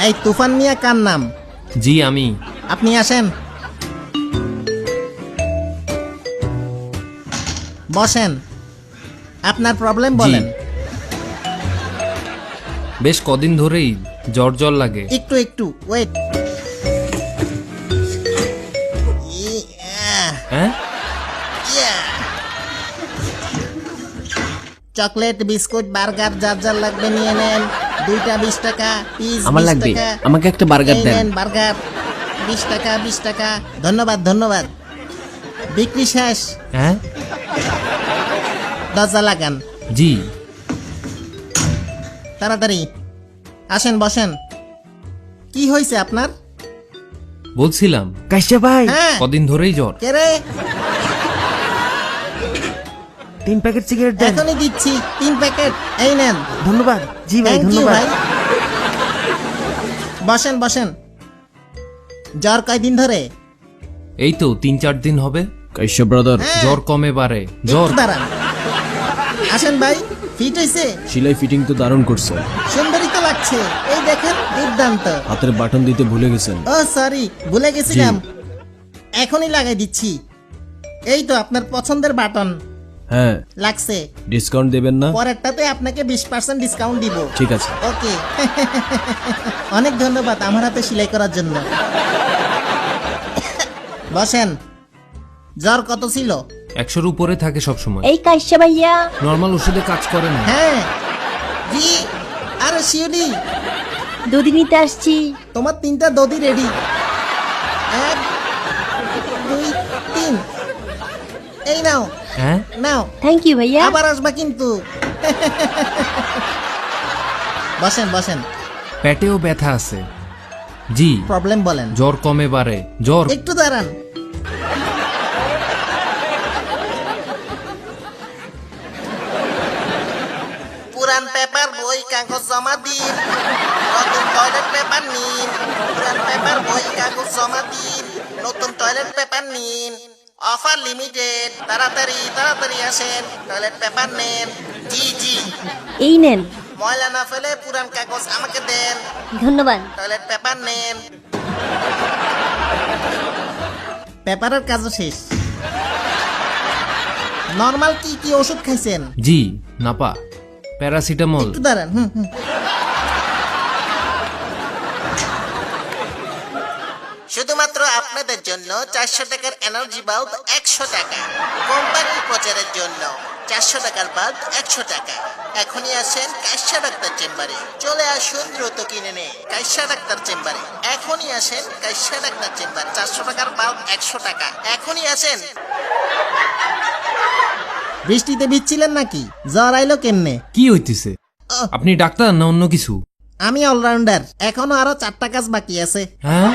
এই তুফান মিয়া কার নাম? জি আমি। আপনি আসেন, বসেন, আপনার প্রবলেম বলেন। বেশ কদিন ধরেই জ্বর জ্বর লাগে। একটু একটু ওয়েট। হ্যাঁ, চকলেট, বিস্কুট, বার্গার যার যার লাগবে নিয়ে নেন। দুইটা 20 টাকা পিস। আমার লাগবে, আমাকে একটা বার্গার দেন। বার্গার 20 টাকা 20 টাকা। ধন্যবাদ ধন্যবাদ। বিক্রি শেষ। হ্যাঁ, দরজা লাগান। জি। তাড়াতাড়ি আসেন, বসেন। কি হয়েছে আপনার? বলছিলাম কাইসা ভাই, হ্যাঁ, কদিন ধরেই জ্বর। কে রে? 3 প্যাকেট সিগারেট দেন। এখনই দিচ্ছি 3 প্যাকেট। এই নেন। ধন্যবাদ। জি ভাই, থ্যাংক ইউ ধন্যবাদ। ভাই। বসেন বসেন। জ্বর কয়দিন ধরে? এই তো 3-4 দিন হবে। কাইসা ব্রাদার, হ্যাঁ, জ্বর কমে বাড়ে। জ্বর। একটু দাঁড়ান। আসেন ভাই, ফিট হয়েছে? সেলাই ফিটিং তো দারুণ করছে। সুন্দরই তো লাগছে। এই দেখেন, দুর্দান্ত। হাতের বাটন দিতে ভুলে গেছেন। ও সরি, ভুলে গেছিলাম। এখনই লাগাই দিচ্ছি। এই তো আপনার পছন্দের বাটন হ্যাঁ, লাগছে। ডিসকাউন্ট দেবেন না? পরেরটাতে আপনাকে 20% ডিসকাউন্ট দিব। ঠিক আছে। ওকে। অনেক ধন্যবাদ আমার হাতে সেলাই করার জন্য। বসেন। জ্বর কত ছিল? 100-র উপরে থাকে সব সময়। এই কাইসা ভাইয়া, নরমাল ওষুধে কাজ করে না। হ্যাঁ জি। আরে শিউলি, দুধ নিতে আসছি। তোমার 3টা দধি রেডি। 1 2 3। এই নাও হ্যাঁ, নাও। থ্যাংক ইউ ভাইয়া। আবার আসবা কিন্তু। বসেন বসেন। পেটেও ব্যথা আছে। জি। প্রবলেম বলেন। জ্বর কমে বাড়ে। জ্বর। একটু দাঁড়ান। পুরান পেপার, বই, কাগজ জমা দিন। নতুন টয়লেট পেপার নিন। পুরান পেপার, বই, কাগজ জমা দিন। নতুন টয়লেট পেপার নিন। Offer limited. তাড়াতাড়ি তাড়াতাড়ি আসেন, টয়লেট পেপার নেন। জি জি। এই নেন। ময়লা না ফেলে পুরান কাগজ আমাকে দেন। ধন্যবাদ। টয়লেট পেপার নেন। পেপারের কাজও শেষ। নরমাল কি কি ওষুধ খাইছেন? জি। নাপা, প্যারাসিটামল। একটু দাঁড়ান। শুধুমাত্র আপনাদের জন্য 400 টাকার এনার্জি বাল্ব 100 টাকা। কোম্পানির প্রচারের জন্য 400 টাকার বাল্ব 100 টাকা। এখনই আসেন কাইসা ডাক্তার চেম্বারে। চলে আসুন দ্রুত কিনে নে কাইসা ডাক্তার চেম্বারে। এখনই আসেন কাইসা ডাক্তার চেম্বার। 400 টাকার বাল্ব 100 টাকা। এখনই আসেন। বৃষ্টিতে ভিজছিলেন নাকি? জ্বর আইলো কেমনে? কি হইতেছে? আপনি ডাক্তার না অন্য কিছু? আমি অলরাউন্ডার। এখনো আরো 4টা কাজ বাকি আছে। হ্যাঁ,